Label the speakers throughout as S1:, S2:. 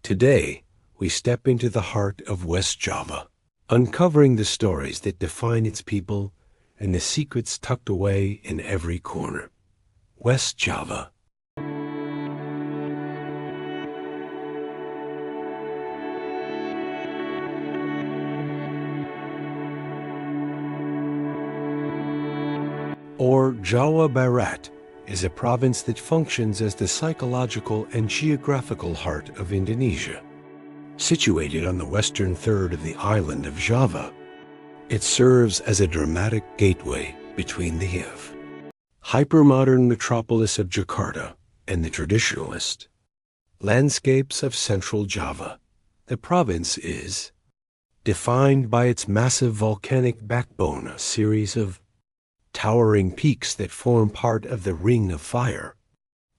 S1: Today, we step into the heart of West Java, uncovering the stories that define its people and the secrets tucked away in every corner. West Java. Or Jawa Barat is a province that functions as the psychological and geographical heart of Indonesia. Situated on the western third of the island of Java, it serves as a dramatic gateway between the hypermodern metropolis of Jakarta and the traditionalist landscapes of central Java. The province is defined by its massive volcanic backbone, a series of towering peaks that form part of the Ring of Fire.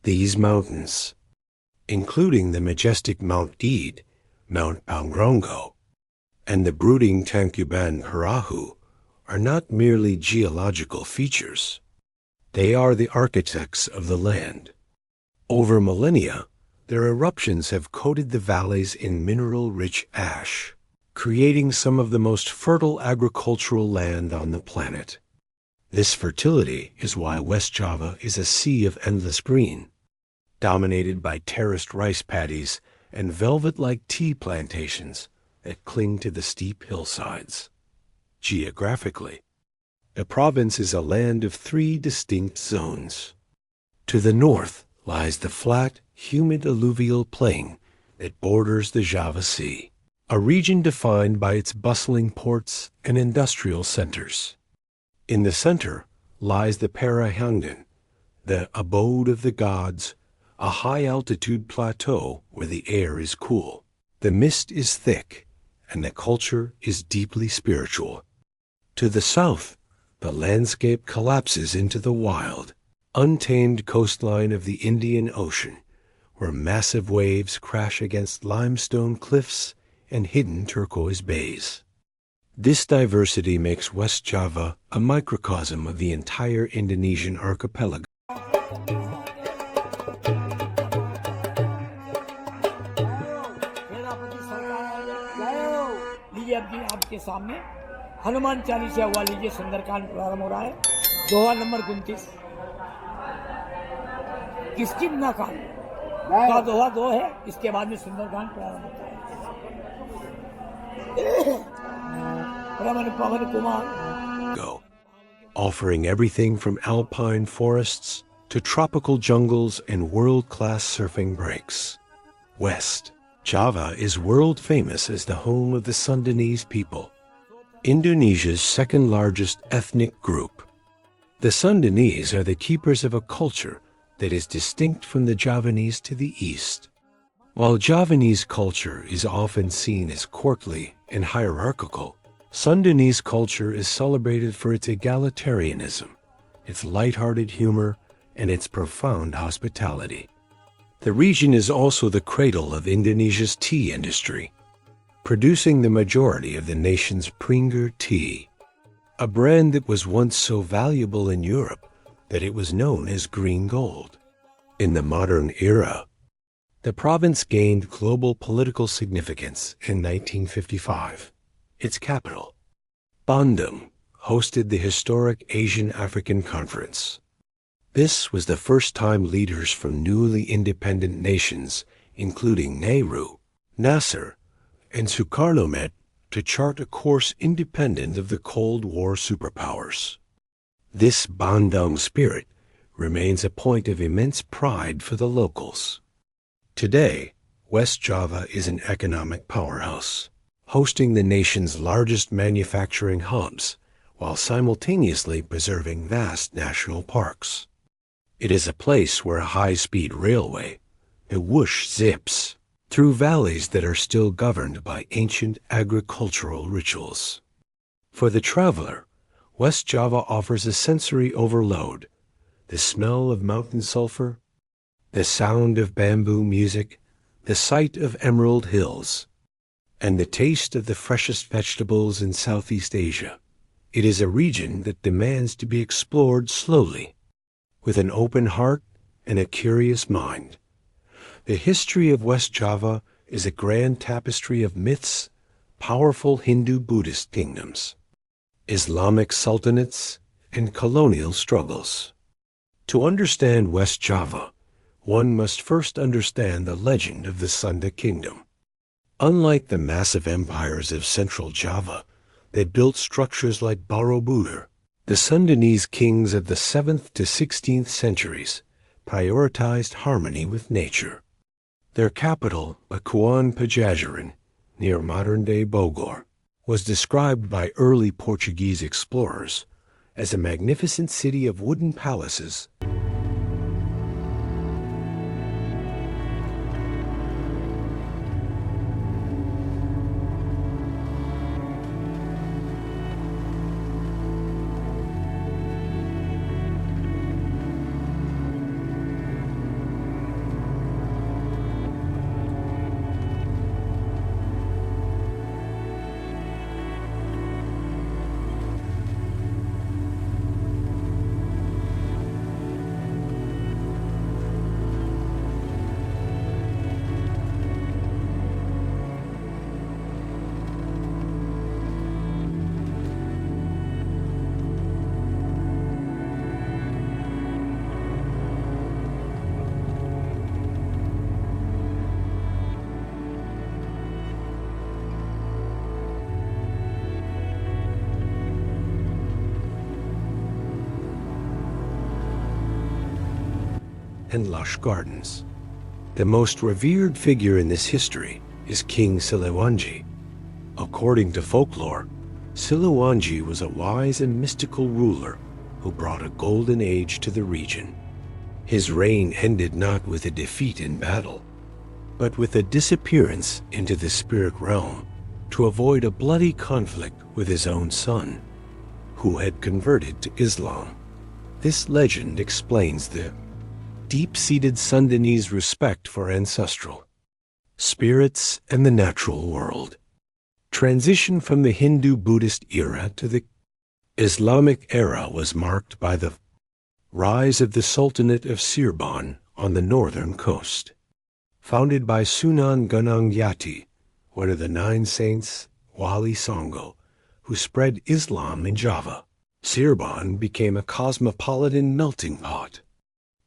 S1: These mountains, including the majestic Mount Deed, Mount Pangrongo, and the brooding Tangkuban Perahu, are not merely geological features. They are the architects of the land. Over millennia, their eruptions have coated the valleys in mineral-rich ash, creating some of the most fertile agricultural land on the planet. This fertility is why West Java is a sea of endless green, dominated by terraced rice paddies and velvet-like tea plantations that cling to the steep hillsides. Geographically, the province is a land of three distinct zones. To the north lies the flat, humid alluvial plain that borders the Java Sea, a region defined by its bustling ports and industrial centers. In the center lies the Parahangan, the abode of the gods, a high-altitude plateau where the air is cool. The mist is thick, and the culture is deeply spiritual. To the south, the landscape collapses into the wild, untamed coastline of the Indian Ocean, where massive waves crash against limestone cliffs and hidden turquoise bays. This diversity makes West Java a microcosm of the entire Indonesian archipelago.
S2: आपके सामने हनुमान चालीसा हुआ लीजिए सुंदरकांड प्रारंभ हो रहा है दोहा number 29 किसकी ना कांड का दोहा 2 है इसके बाद में सुंदरकांड प्रारंभ होता है रमन पवन Kumar
S1: offering everything from alpine forests to tropical jungles and world-class surfing breaks. West Java is world famous as the home of the Sundanese people, Indonesia's second-largest ethnic group. The Sundanese are the keepers of a culture that is distinct from the Javanese to the east. While Javanese culture is often seen as courtly and hierarchical, Sundanese culture is celebrated for its egalitarianism, its light-hearted humor, and its profound hospitality. The region is also the cradle of Indonesia's tea industry, producing the majority of the nation's Pringger tea, a brand that was once so valuable in Europe that it was known as green gold. In the modern era, the province gained global political significance in 1955. Its capital, Bandung, hosted the historic Asian-African Conference. This was the first time leaders from newly independent nations, including Nehru, Nasser, and Sukarno met to chart a course independent of the Cold War superpowers. This Bandung spirit remains a point of immense pride for the locals. Today, West Java is an economic powerhouse, hosting the nation's largest manufacturing hubs while simultaneously preserving vast national parks. It is a place where a high-speed railway, the whoosh, zips through valleys that are still governed by ancient agricultural rituals. For the traveler, West Java offers a sensory overload: the smell of mountain sulfur, the sound of bamboo music, the sight of emerald hills, and the taste of the freshest vegetables in Southeast Asia. It is a region that demands to be explored slowly, with an open heart and a curious mind. The history of West Java is a grand tapestry of myths, powerful Hindu-Buddhist kingdoms, Islamic sultanates, and colonial struggles. To understand West Java, one must first understand the legend of the Sunda kingdom. Unlike the massive empires of central Java that built structures like Borobudur, the Sundanese kings of the 7th to 16th centuries prioritized harmony with nature. Their capital, Pakuan Pajajaran, near modern-day Bogor, was described by early Portuguese explorers as a magnificent city of wooden palaces. And lush gardens. The most revered figure in this history is King Siliwangi. According to folklore, Siliwangi was a wise and mystical ruler who brought a golden age to the region. His reign ended not with a defeat in battle, but with a disappearance into the spirit realm to avoid a bloody conflict with his own son, who had converted to Islam. This legend explains the deep-seated Sundanese respect for ancestral spirits and the natural world. Transition from the Hindu-Buddhist era to the Islamic era was marked by the rise of the Sultanate of Cirebon on the northern coast. Founded by Sunan Gunung Jati, one of the 9 saints, Wali Songo, who spread Islam in Java, Cirebon became a cosmopolitan melting pot.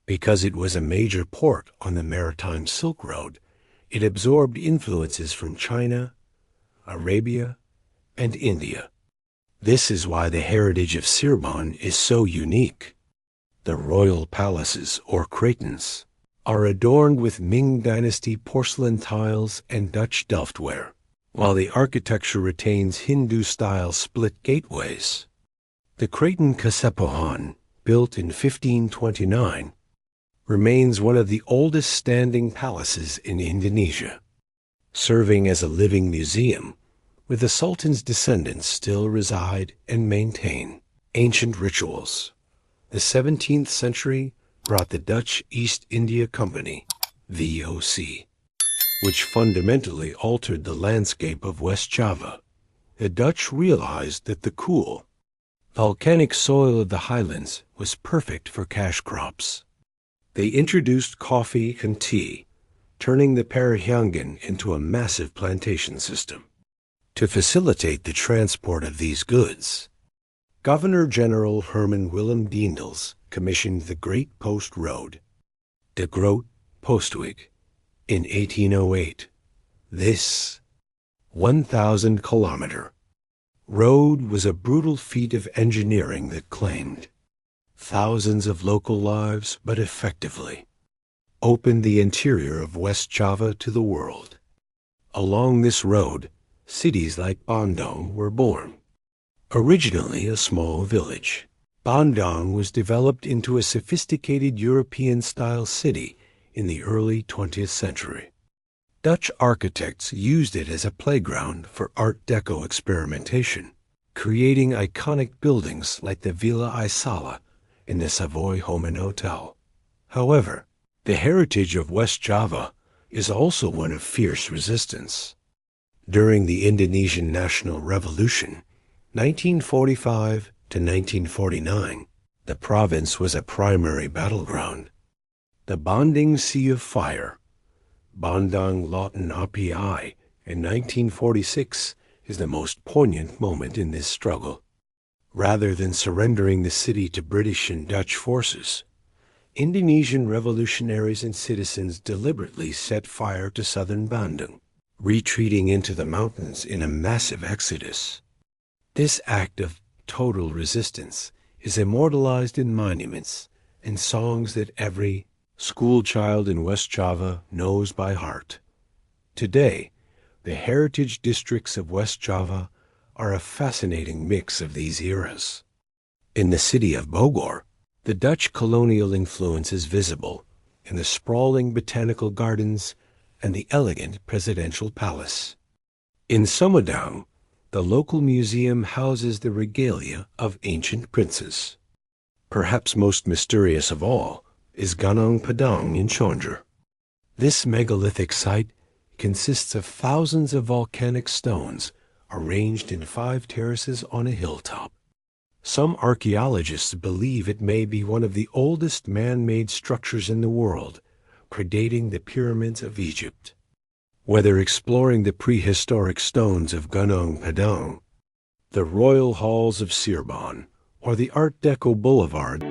S1: Because it was a major port on the maritime Silk Road, it absorbed influences from China, Arabia, and India. This is why the heritage of Cirebon is so unique. The royal palaces, or kratens, are adorned with Ming Dynasty porcelain tiles and Dutch Delftware, while the architecture retains Hindu-style split gateways. The Kraton Kasepuhan, built in 1529, remains one of the oldest standing palaces in Indonesia, serving as a living museum where the Sultan's descendants still reside and maintain ancient rituals. The 17th century brought the Dutch East India Company, VOC, which fundamentally altered the landscape of West Java. The Dutch realized that the cool, volcanic soil of the highlands was perfect for cash crops. They introduced coffee and tea, turning the Parahyangan into a massive plantation system. To facilitate the transport of these goods, Governor-General Herman Willem Diendels commissioned the Great Post Road, De Groot Postweg, in 1808. This 1,000-kilometer road was a brutal feat of engineering that claimed thousands of local lives, but effectively opened the interior of West Java to the world. Along this road, cities like Bandung were born. Originally a small village, Bandung was developed into a sophisticated European-style city in the early 20th century. Dutch architects used it as a playground for Art Deco experimentation, creating iconic buildings like the Villa Isala and the Savoy Home and Hotel. However, the heritage of West Java is also one of fierce resistance. During the Indonesian National Revolution, 1945 to 1949, the province was a primary battleground. The Bonding Sea of Fire, Bandung Lawton Api in 1946 is the most poignant moment in this struggle. Rather than surrendering the city to British and Dutch forces, Indonesian revolutionaries and citizens deliberately set fire to southern Bandung, retreating into the mountains in a massive exodus. This act of total resistance is immortalized in monuments and songs that every schoolchild in West Java knows by heart. Today, the heritage districts of West Java are a fascinating mix of these eras. In the city of Bogor, the Dutch colonial influence is visible in the sprawling botanical gardens and the elegant presidential palace. In Sumedang, the local museum houses the regalia of ancient princes. Perhaps most mysterious of all is Gunung Padang in Cianjur. This megalithic site consists of thousands of volcanic stones arranged in 5 terraces on a hilltop. Some archaeologists believe it may be one of the oldest man-made structures in the world, predating the pyramids of Egypt. Whether exploring the prehistoric stones of Gunung Padang, the royal halls of Cirebon, or the Art Deco boulevard,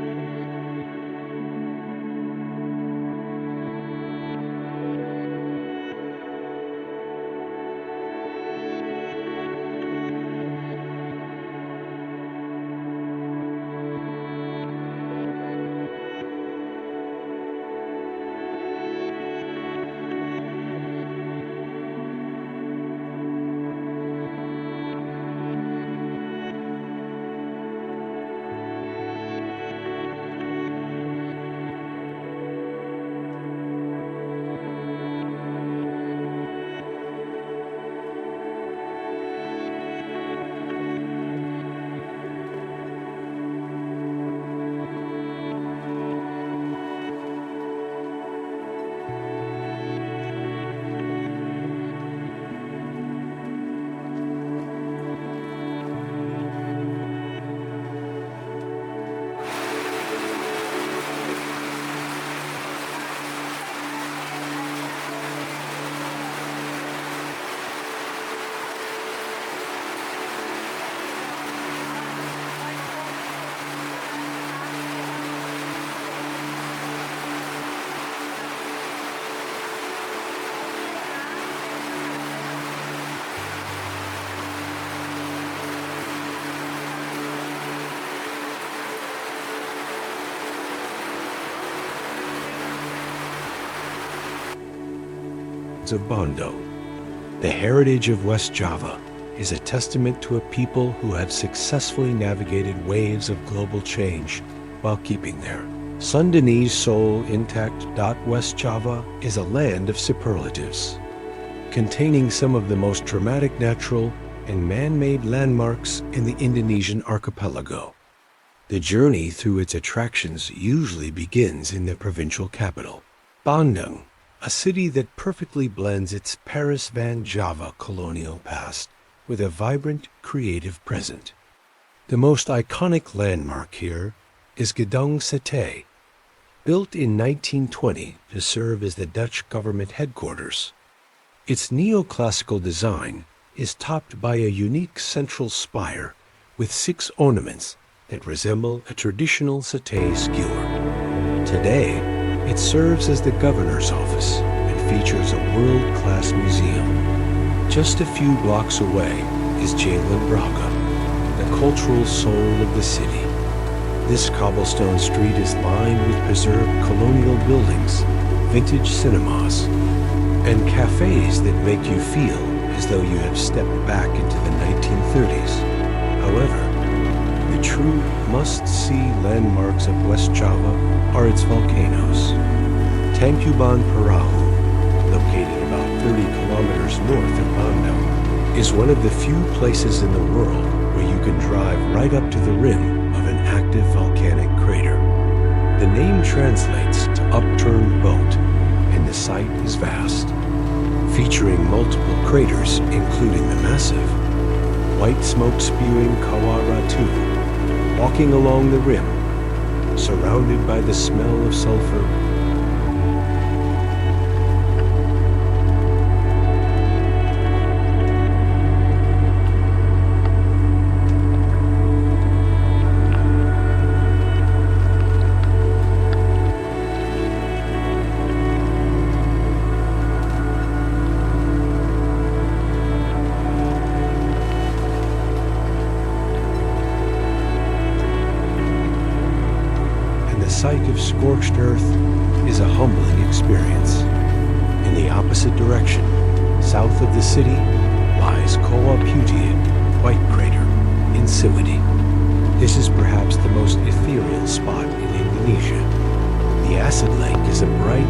S1: of Bondo. The heritage of West Java is a testament to a people who have successfully navigated waves of global change while keeping their Sundanese soul intact. West Java is a land of superlatives, containing some of the most dramatic natural and man-made landmarks in the Indonesian archipelago. The journey through its attractions usually begins in the provincial capital, Bandung, a city that perfectly blends its Paris Van Java colonial past with a vibrant, creative present. The most iconic landmark here is Gedung Sate, built in 1920 to serve as the Dutch government headquarters. Its neoclassical design is topped by a unique central spire with 6 ornaments that resemble a traditional Sate skewer. Today, it serves as the governor's office and features a world-class museum. Just a few blocks away is Jalan Braga, the cultural soul of the city. This cobblestone street is lined with preserved colonial buildings, vintage cinemas, and cafes that make you feel as though you have stepped back into the 1930s. However, the true must-see landmarks of West Java are its volcanoes. Tangkuban Perahu, located about 30 kilometers north of Bandung, is one of the few places in the world where you can drive right up to the rim of an active volcanic crater. The name translates to upturned boat, and the site is vast, featuring multiple craters including the massive white smoke-spewing Kawah Putih. Walking along the rim, surrounded by the smell of sulfur, of scorched earth is a humbling experience. In the opposite direction, south of the city, lies Kawah Putih White Crater in Sewadi. This is perhaps the most ethereal spot in Indonesia. The acid lake is a bright,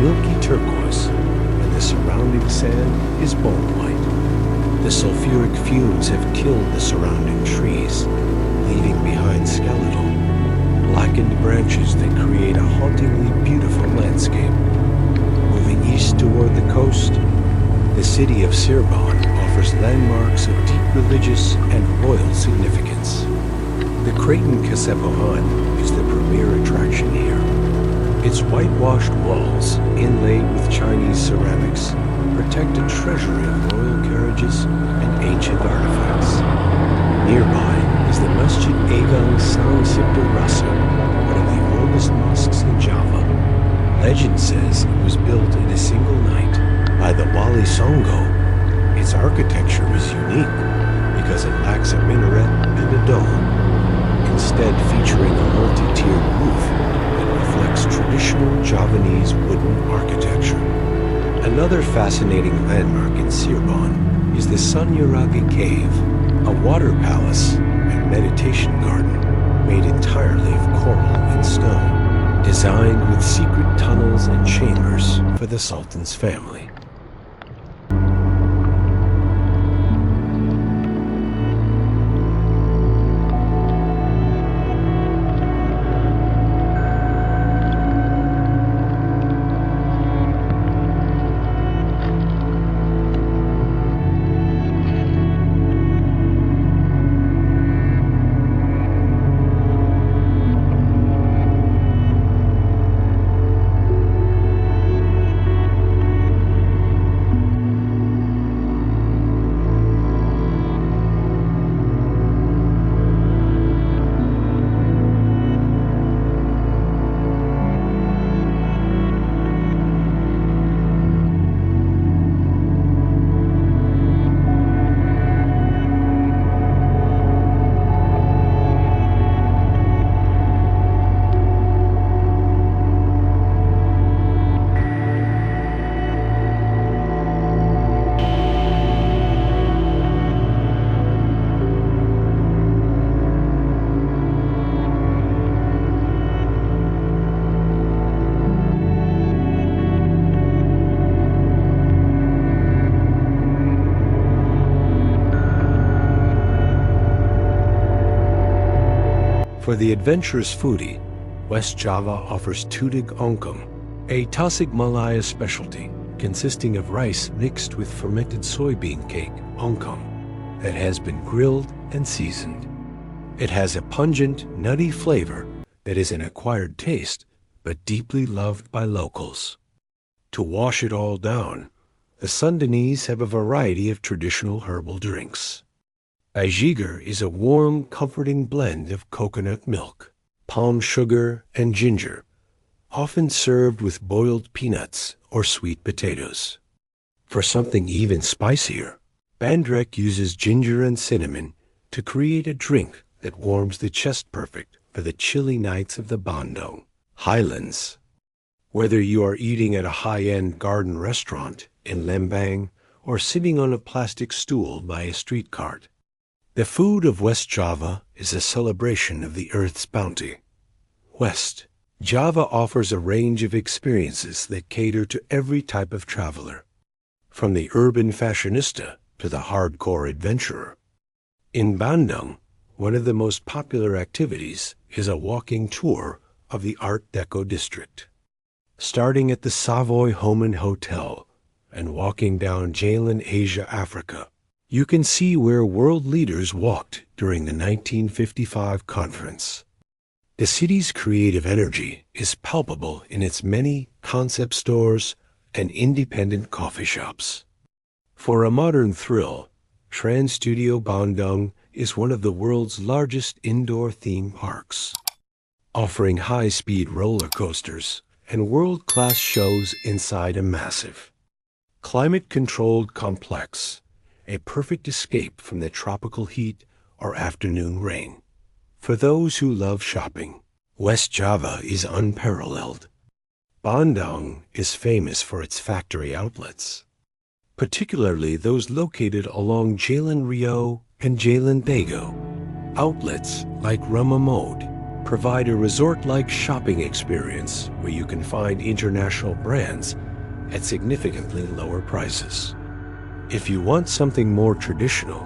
S1: milky turquoise, and the surrounding sand is bone white. The sulfuric fumes have killed the surrounding trees, leaving behind skeletal, blackened branches that create a hauntingly beautiful landscape. Moving east toward the coast, the city of Cirebon offers landmarks of deep religious and royal significance. The Kraton Kasepuhan is the premier attraction here. Its whitewashed walls, inlaid with Chinese ceramics, protect a treasury of royal carriages and ancient artifacts. Nearby is the Masjid Agung Sang Cipta Rasa, one of the oldest mosques in Java. Legend says it was built in a single night by the Wali Songo. Its architecture is unique because it lacks a minaret and a dome, instead featuring a multi-tiered roof that reflects traditional Javanese wooden architecture. Another fascinating landmark in Cirebon is the Sunyaragi Cave, a water palace and meditation garden made entirely of coral and stone, designed with secret tunnels and chambers for the Sultan's family. For the adventurous foodie, West Java offers tudig ongkum, a Tasik Malaya specialty consisting of rice mixed with fermented soybean cake, ongkum, that has been grilled and seasoned. It has a pungent, nutty flavor that is an acquired taste, but deeply loved by locals. To wash it all down, the Sundanese have a variety of traditional herbal drinks. Bajigur is a warm, comforting blend of coconut milk, palm sugar, and ginger, often served with boiled peanuts or sweet potatoes. For something even spicier, Bandrek uses ginger and cinnamon to create a drink that warms the chest perfect for the chilly nights of the Bandung highlands. Whether you are eating at a high-end garden restaurant in Lembang or sitting on a plastic stool by a street cart, the food of West Java is a celebration of the Earth's bounty. West Java offers a range of experiences that cater to every type of traveler, from the urban fashionista to the hardcore adventurer. In Bandung, one of the most popular activities is a walking tour of the Art Deco district. Starting at the Savoy Home and Hotel and walking down Jalan Asia Africa, you can see where world leaders walked during the 1955 conference. The city's creative energy is palpable in its many concept stores and independent coffee shops. For a modern thrill, Trans Studio Bandung is one of the world's largest indoor theme parks, offering high-speed roller coasters and world-class shows inside a massive, climate-controlled complex, a perfect escape from the tropical heat or afternoon rain. For those who love shopping, West Java is unparalleled. Bandung is famous for its factory outlets, particularly those located along Jalan Rio and Jalan Dago. Outlets like Ramamode provide a resort-like shopping experience where you can find international brands at significantly lower prices. If you want something more traditional,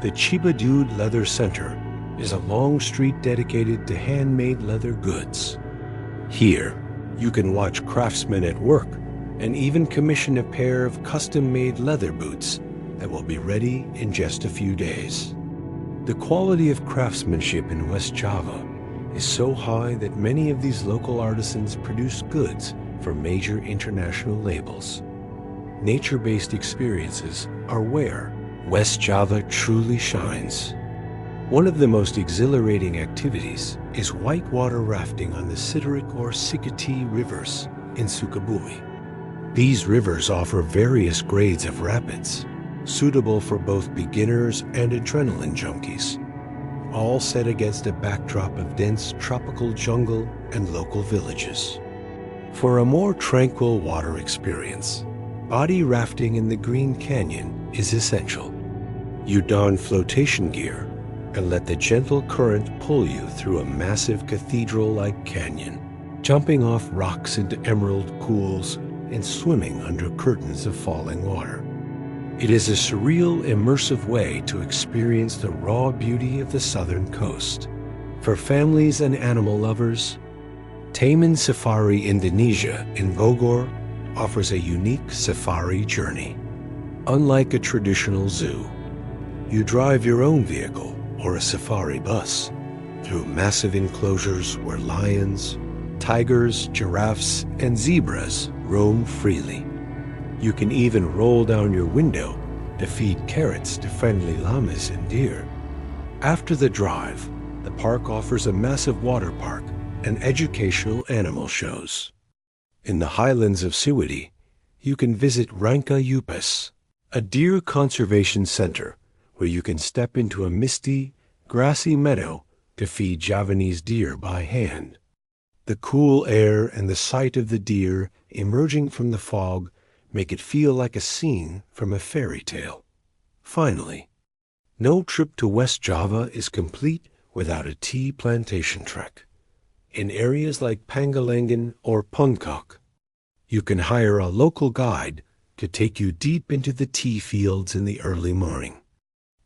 S1: the Cibadud Leather Center is a long street dedicated to handmade leather goods. Here, you can watch craftsmen at work and even commission a pair of custom-made leather boots that will be ready in just a few days. The quality of craftsmanship in West Java is so high that many of these local artisans produce goods for major international labels. Nature-based experiences are where West Java truly shines. One of the most exhilarating activities is whitewater rafting on the Sidrack or Sikati rivers in Sukabumi. These rivers offer various grades of rapids, suitable for both beginners and adrenaline junkies, all set against a backdrop of dense tropical jungle and local villages. For a more tranquil water experience, body rafting in the Green Canyon is essential. You don flotation gear and let the gentle current pull you through a massive cathedral-like canyon, jumping off rocks into emerald pools and swimming under curtains of falling water. It is a surreal, immersive way to experience the raw beauty of the southern coast. For families and animal lovers, Taman Safari Indonesia in Bogor offers a unique safari journey. Unlike a traditional zoo, you drive your own vehicle or a safari bus through massive enclosures where lions, tigers, giraffes, and zebras roam freely. You can even roll down your window to feed carrots to friendly llamas and deer. After the drive, the park offers a massive water park and educational animal shows. In the highlands of Siwidi, you can visit Rangka Upas, a deer conservation center where you can step into a misty, grassy meadow to feed Javanese deer by hand. The cool air and the sight of the deer emerging from the fog make it feel like a scene from a fairy tale. Finally, no trip to West Java is complete without a tea plantation trek. In areas like Pangalengan or Puncak, you can hire a local guide to take you deep into the tea fields in the early morning.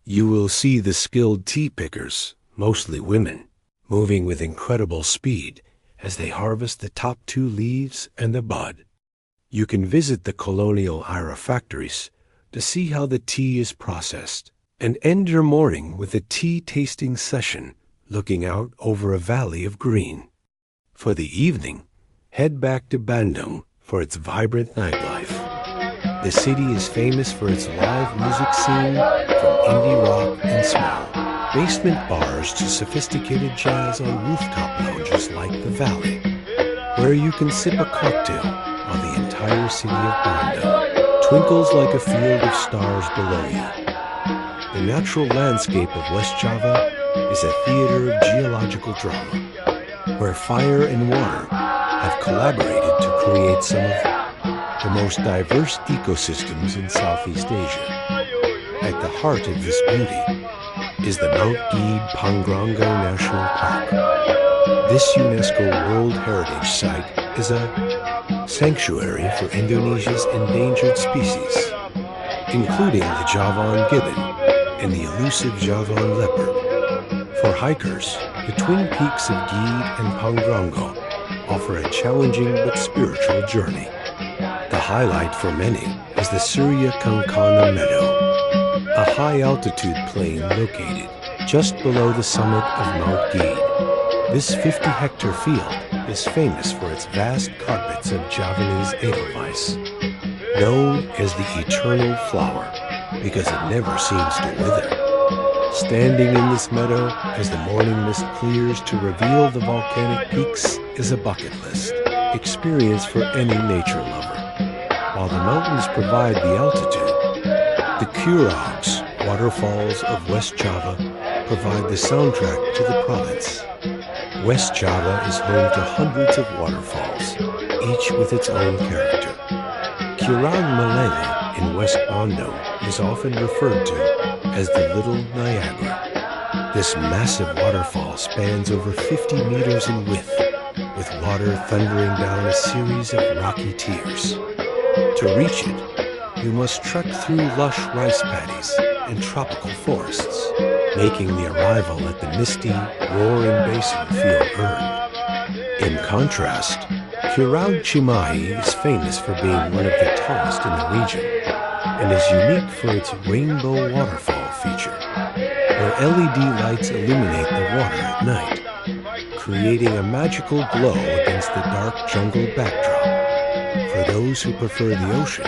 S1: You will see the skilled tea pickers, mostly women, moving with incredible speed as they harvest the top 2 leaves and the bud. You can visit the colonial Ira factories to see how the tea is processed and end your morning with a tea tasting session looking out over a valley of green. For the evening, head back to Bandung for its vibrant nightlife. The city is famous for its live music scene, from indie rock and small basement bars to sophisticated jazz on rooftop lounges like the Valley, where you can sip a cocktail while the entire city of Bandung twinkles like a field of stars below you. The natural landscape of West Java is a theater of geological drama, where fire and water have collaborated to create some of the most diverse ecosystems in Southeast Asia. At the heart of this beauty is the Mount Gede Pangrango National Park. This UNESCO World Heritage Site is a sanctuary for Indonesia's endangered species, including the Javan gibbon and the elusive Javan leopard. For hikers, the twin peaks of Gede and Pangrango offer a challenging but spiritual journey. The highlight for many is the Surya Kankana Meadow, a high-altitude plain located just below the summit of Mount Gede. This 50-hectare field is famous for its vast carpets of Javanese edelweiss, known as the eternal flower because it never seems to wither. Standing in this meadow as the morning mist clears to reveal the volcanic peaks is a bucket list experience for any nature lover. While the mountains provide the altitude, the Curugs, waterfalls of West Java, provide the soundtrack to the province. West Java is home to hundreds of waterfalls, each with its own character. Curug Malele in West Bandung is often referred to as the Little Niagara. This massive waterfall spans over 50 meters in width, with water thundering down a series of rocky tiers. To reach it, you must trek through lush rice paddies and tropical forests, making the arrival at the misty, roaring basin feel earned. In contrast, Curug Cikaso is famous for being one of the tallest in the region and is unique for its rainbow waterfall feature, where LED lights illuminate the water at night, creating a magical glow against the dark jungle backdrop. For those who prefer the ocean,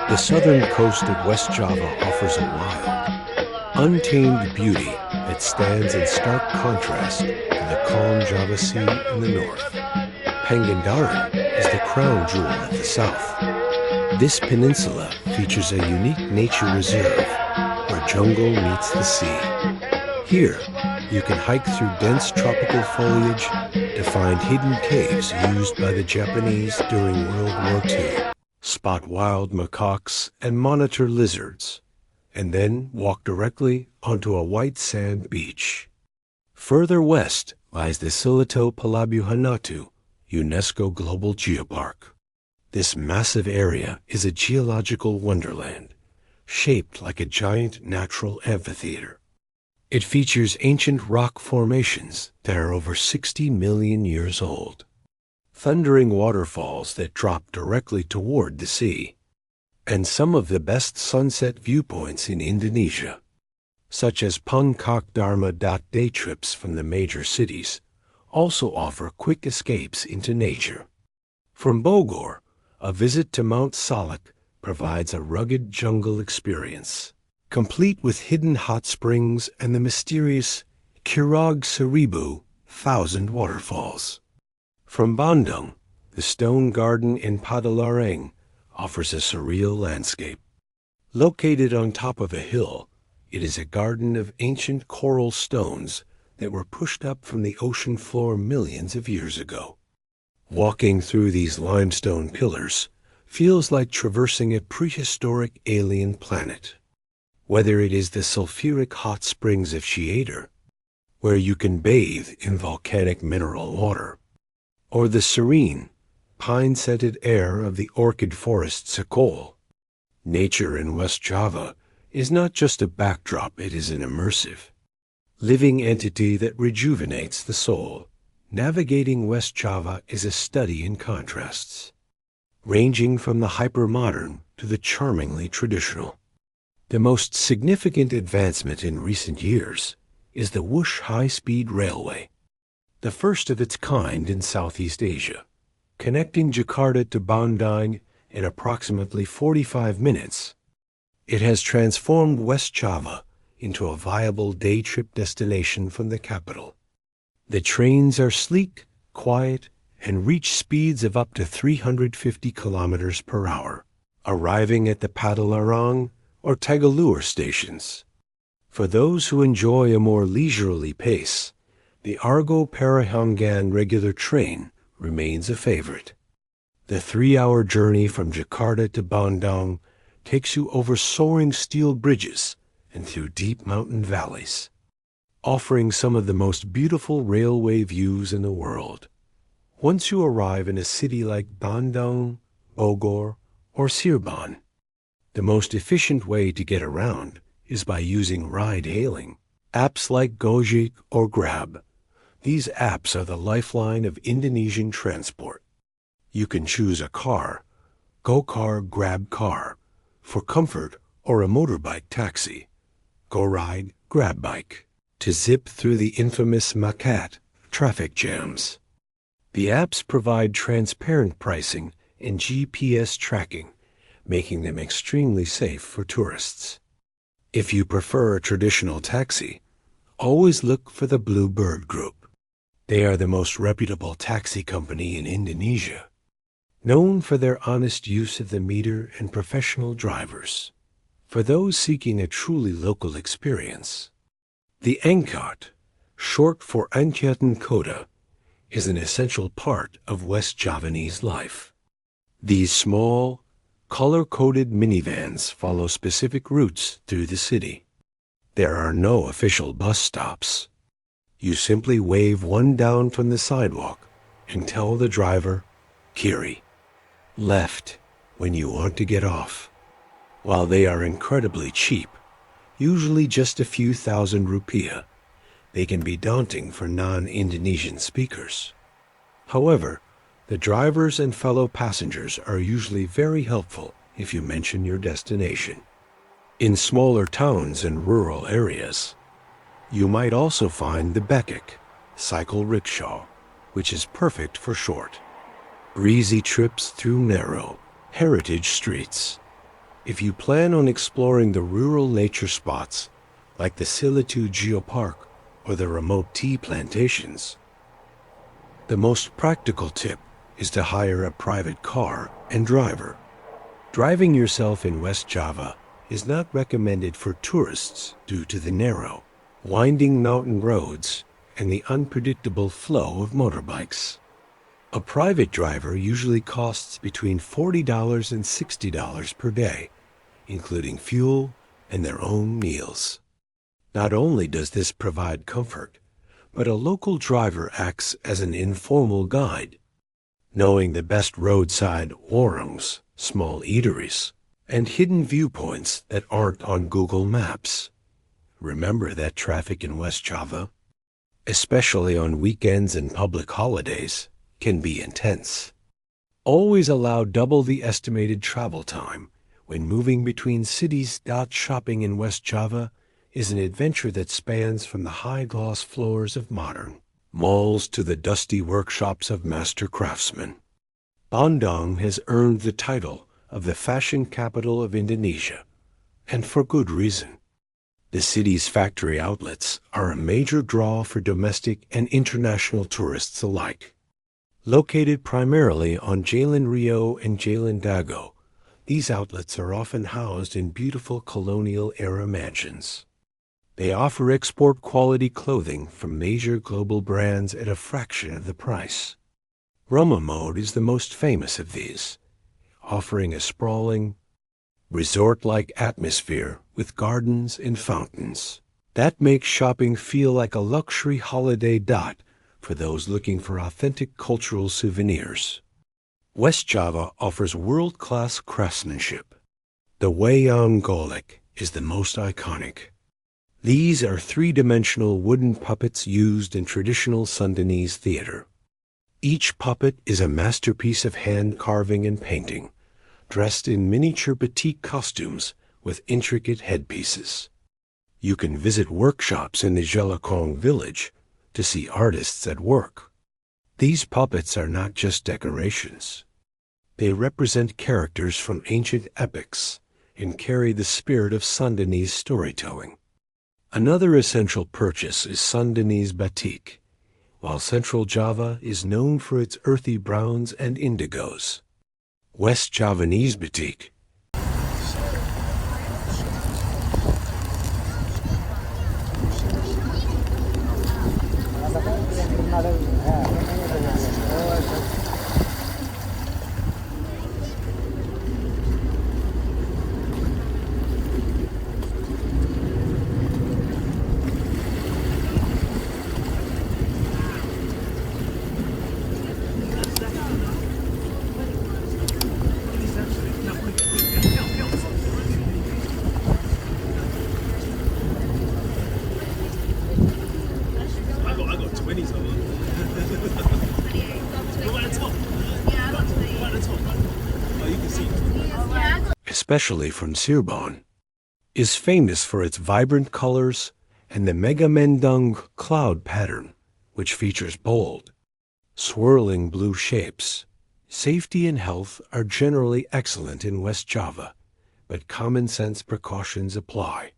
S1: the southern coast of West Java offers a wild, untamed beauty that stands in stark contrast to the calm Java Sea in the north. Pangandaran is the crown jewel at the south. This peninsula features a unique nature reserve where jungle meets the sea. Here, you can hike through dense tropical foliage to find hidden caves used by the Japanese during World War II, spot wild macaques and monitor lizards, and then walk directly onto a white sand beach. Further west lies the Silito Palabuhanatu UNESCO Global Geopark. This massive area is a geological wonderland, shaped like a giant natural amphitheater. It features ancient rock formations that are over 60 million years old, thundering waterfalls that drop directly toward the sea, and some of the best sunset viewpoints in Indonesia, such as Puncak Dharma. Day trips from the major cities also offer quick escapes into nature. From Bogor, a visit to Mount Salak provides a rugged jungle experience, complete with hidden hot springs and the mysterious Curug Seribu Thousand Waterfalls. From Bandung, the stone garden in Pangalengan offers a surreal landscape. Located on top of a hill, it is a garden of ancient coral stones that were pushed up from the ocean floor millions of years ago. Walking through these limestone pillars feels like traversing a prehistoric alien planet. Whether it is the sulfuric hot springs of Shiader, where you can bathe in volcanic mineral water, or the serene, pine-scented air of the orchid forest Sakol, nature in West Java is not just a backdrop, it is an immersive, living entity that rejuvenates the soul. Navigating West Java is a study in contrasts, ranging from the hyper-modern to the charmingly traditional. The most significant advancement in recent years is the Wush high-speed railway, the first of its kind in Southeast Asia, connecting Jakarta to Bandung in approximately 45 minutes. It has transformed West Java into a viable day trip destination from the capital. The trains are sleek, quiet, and reach speeds of up to 350 kilometers per hour, arriving at the Pangalengan or Tegalur stations. For those who enjoy a more leisurely pace, the Argo Parahangan regular train remains a favorite. The 3-hour journey from Jakarta to Bandung takes you over soaring steel bridges and through deep mountain valleys, offering some of the most beautiful railway views in the world. Once you arrive in a city like Bandung, Bogor, or Cirebon, the most efficient way to get around is by using ride-hailing. Apps like Gojek or Grab. These apps are the lifeline of Indonesian transport. You can choose a car, GoCar, Grab Car, for comfort, or a motorbike taxi, GoRide, Grab Bike, to zip through the infamous Macet traffic jams. The apps provide transparent pricing and GPS tracking, making them extremely safe for tourists. If you prefer a traditional taxi, always look for the Blue Bird Group. They are the most reputable taxi company in Indonesia, known for their honest use of the meter and professional drivers. For those seeking a truly local experience, the Angkot, short for Angkutan Kota, is an essential part of West Javanese life. These small, color-coded minivans follow specific routes through the city. There are no official bus stops. You simply wave one down from the sidewalk and tell the driver, "Kiri," left, when you want to get off. While they are incredibly cheap, usually just a few thousand rupiah, they can be daunting for non-Indonesian speakers. However, the drivers and fellow passengers are usually very helpful if you mention your destination. In smaller towns and rural areas, you might also find the bekik, cycle rickshaw, which is perfect for short, breezy trips through narrow, heritage streets. If you plan on exploring the rural nature spots like the Silitu Geopark or the remote tea plantations, the most practical tip is to hire a private car and driver. Driving yourself in West Java is not recommended for tourists due to the narrow, winding mountain roads and the unpredictable flow of motorbikes. A private driver usually costs between $40 and $60 per day, including fuel and their own meals. Not only does this provide comfort, but a local driver acts as an informal guide, knowing the best roadside warungs, small eateries, and hidden viewpoints that aren't on Google Maps. Remember that traffic in West Java, especially on weekends and public holidays, can be intense. Always allow double the estimated travel time when moving between cities. Shopping in West Java is an adventure that spans from the high-gloss floors of modern malls to the dusty workshops of master craftsmen. Bandung has earned the title of the fashion capital of Indonesia, and for good reason. The city's factory outlets are a major draw for domestic and international tourists alike. Located primarily on Jalan Rio and Jalan Dago, these outlets are often housed in beautiful colonial-era mansions. They offer export-quality clothing from major global brands at a fraction of the price. Roma Mode is the most famous of these, offering a sprawling, resort-like atmosphere with gardens and fountains. That makes shopping feel like a luxury holiday for those looking for authentic cultural souvenirs. West Java offers world-class craftsmanship. The wayang golek is the most iconic. These are three-dimensional wooden puppets used in traditional Sundanese theater. Each puppet is a masterpiece of hand carving and painting, dressed in miniature batik costumes with intricate headpieces. You can visit workshops in the Jelakong village to see artists at work. These puppets are not just decorations. They represent characters from ancient epics and carry the spirit of Sundanese storytelling. Another essential purchase is Sundanese batik, while Central Java is known for its earthy browns and indigos. West Javanese batik especially from Cirebon, is famous for its vibrant colors and the Megamendung cloud pattern, which features bold, swirling blue shapes. Safety and health are generally excellent in West Java, but common-sense precautions apply.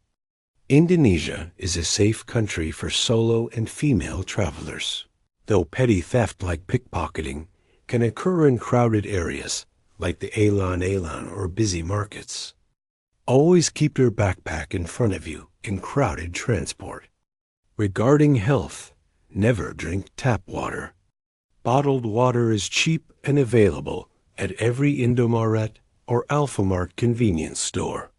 S1: Indonesia is a safe country for solo and female travelers, though petty theft like pickpocketing can occur in crowded areas like the Alan or busy markets. Always keep your backpack in front of you in crowded transport. Regarding health, never drink tap water. Bottled water is cheap and available at every Indomaret or Alphamart convenience store.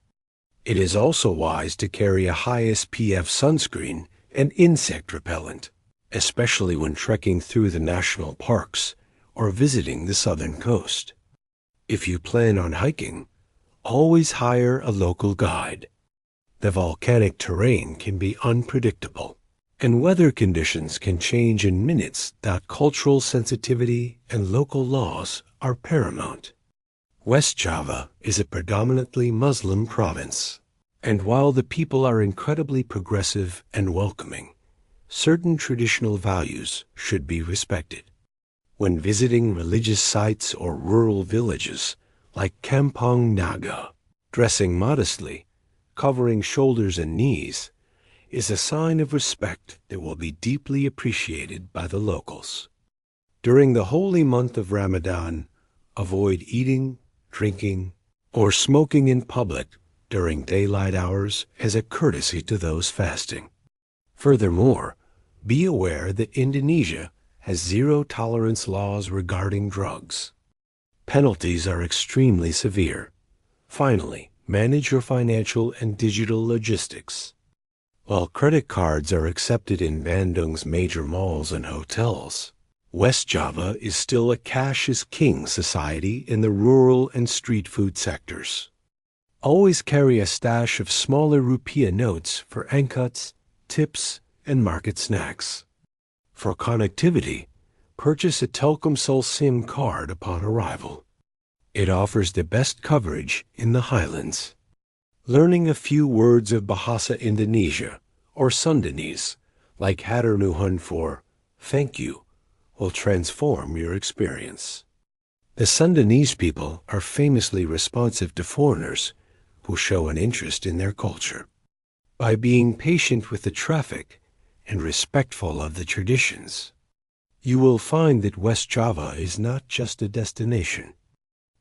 S1: It is also wise to carry a high SPF sunscreen and insect repellent, especially when trekking through the national parks or visiting the southern coast. If you plan on hiking, always hire a local guide. The volcanic terrain can be unpredictable, and weather conditions can change in minutes. Cultural sensitivity and local laws are paramount. West Java is a predominantly Muslim province, and while the people are incredibly progressive and welcoming, certain traditional values should be respected. When visiting religious sites or rural villages like Kampong Naga, dressing modestly, covering shoulders and knees, is a sign of respect that will be deeply appreciated by the locals. During the holy month of Ramadan, avoid eating, drinking, or smoking in public during daylight hours as a courtesy to those fasting. Furthermore, be aware that Indonesia has zero-tolerance laws regarding drugs. Penalties are extremely severe. Finally, manage your financial and digital logistics. While credit cards are accepted in Bandung's major malls and hotels, West Java is still a cash is king society in the rural and street food sectors. Always carry a stash of smaller rupiah notes for angkuts, tips, and market snacks. For connectivity, purchase a Telkomsel SIM card upon arrival. It offers the best coverage in the highlands. Learning a few words of Bahasa Indonesia or Sundanese, like Hatur nuhun for thank you, will transform your experience. The Sundanese people are famously responsive to foreigners who show an interest in their culture. By being patient with the traffic and respectful of the traditions, you will find that West Java is not just a destination,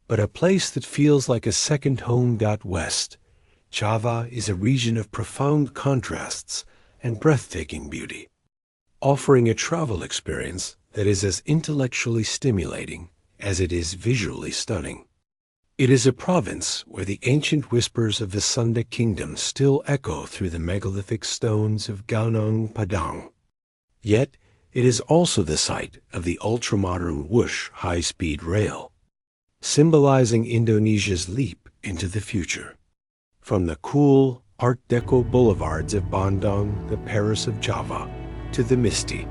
S1: but a place that feels like a second home. West Java is a region of profound contrasts and breathtaking beauty, offering a travel experience that is as intellectually stimulating as it is visually stunning. It is a province where the ancient whispers of the Sunda kingdom still echo through the megalithic stones of Gunung Padang. Yet, it is also the site of the ultramodern Wush high-speed rail, symbolizing Indonesia's leap into the future. From the cool Art Deco boulevards of Bandung, the Paris of Java, to the misty,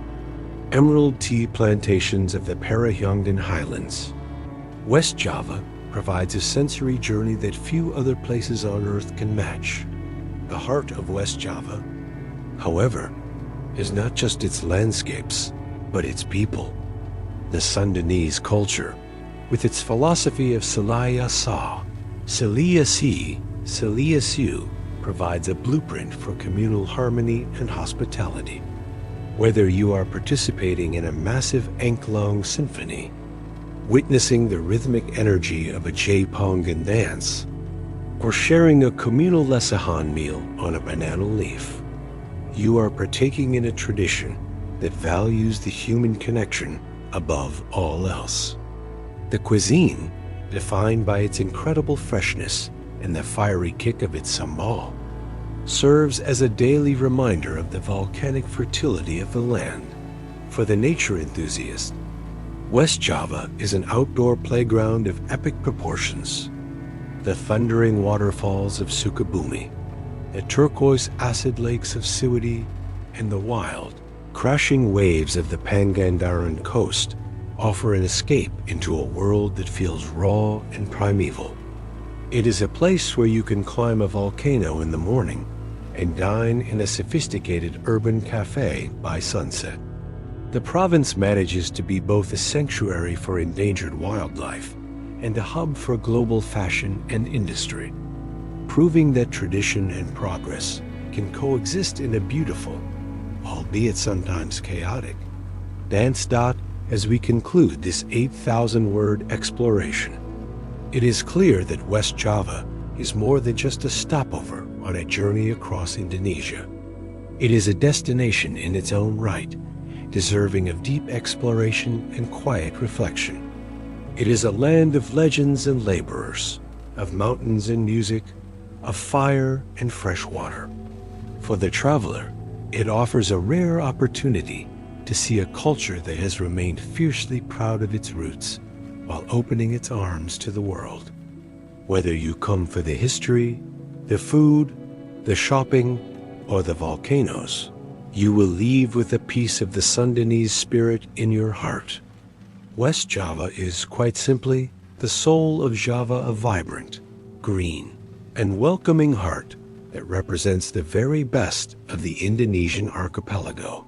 S1: emerald tea plantations of the Parahyangdan Highlands, West Java provides a sensory journey that few other places on Earth can match. The heart of West Java, however, is not just its landscapes, but its people. The Sundanese culture, with its philosophy of Selaya Sa, Selia Si, Selia Su, provides a blueprint for communal harmony and hospitality. Whether you are participating in a massive Angklung symphony, witnessing the rhythmic energy of a Jaipongan dance, or sharing a communal lesahan meal on a banana leaf, you are partaking in a tradition that values the human connection above all else. The cuisine, defined by its incredible freshness and the fiery kick of its sambal, serves as a daily reminder of the volcanic fertility of the land. For the nature enthusiast, West Java is an outdoor playground of epic proportions. The thundering waterfalls of Sukabumi, the turquoise acid lakes of Siwadi, and the wild, crashing waves of the Pangandaran coast offer an escape into a world that feels raw and primeval. It is a place where you can climb a volcano in the morning and dine in a sophisticated urban cafe by sunset. The province manages to be both a sanctuary for endangered wildlife and a hub for global fashion and industry, proving that tradition and progress can coexist in a beautiful, albeit sometimes chaotic, dance. As we conclude this 8,000-word exploration, it is clear that West Java is more than just a stopover on a journey across Indonesia. It is a destination in its own right, deserving of deep exploration and quiet reflection. It is a land of legends and laborers, of mountains and music, of fire and fresh water. For the traveler, it offers a rare opportunity to see a culture that has remained fiercely proud of its roots while opening its arms to the world. Whether you come for the history, the food, the shopping, or the volcanoes, you will leave with a piece of the Sundanese spirit in your heart. West Java is, quite simply, the soul of Java, a vibrant, green, and welcoming heart that represents the very best of the Indonesian archipelago.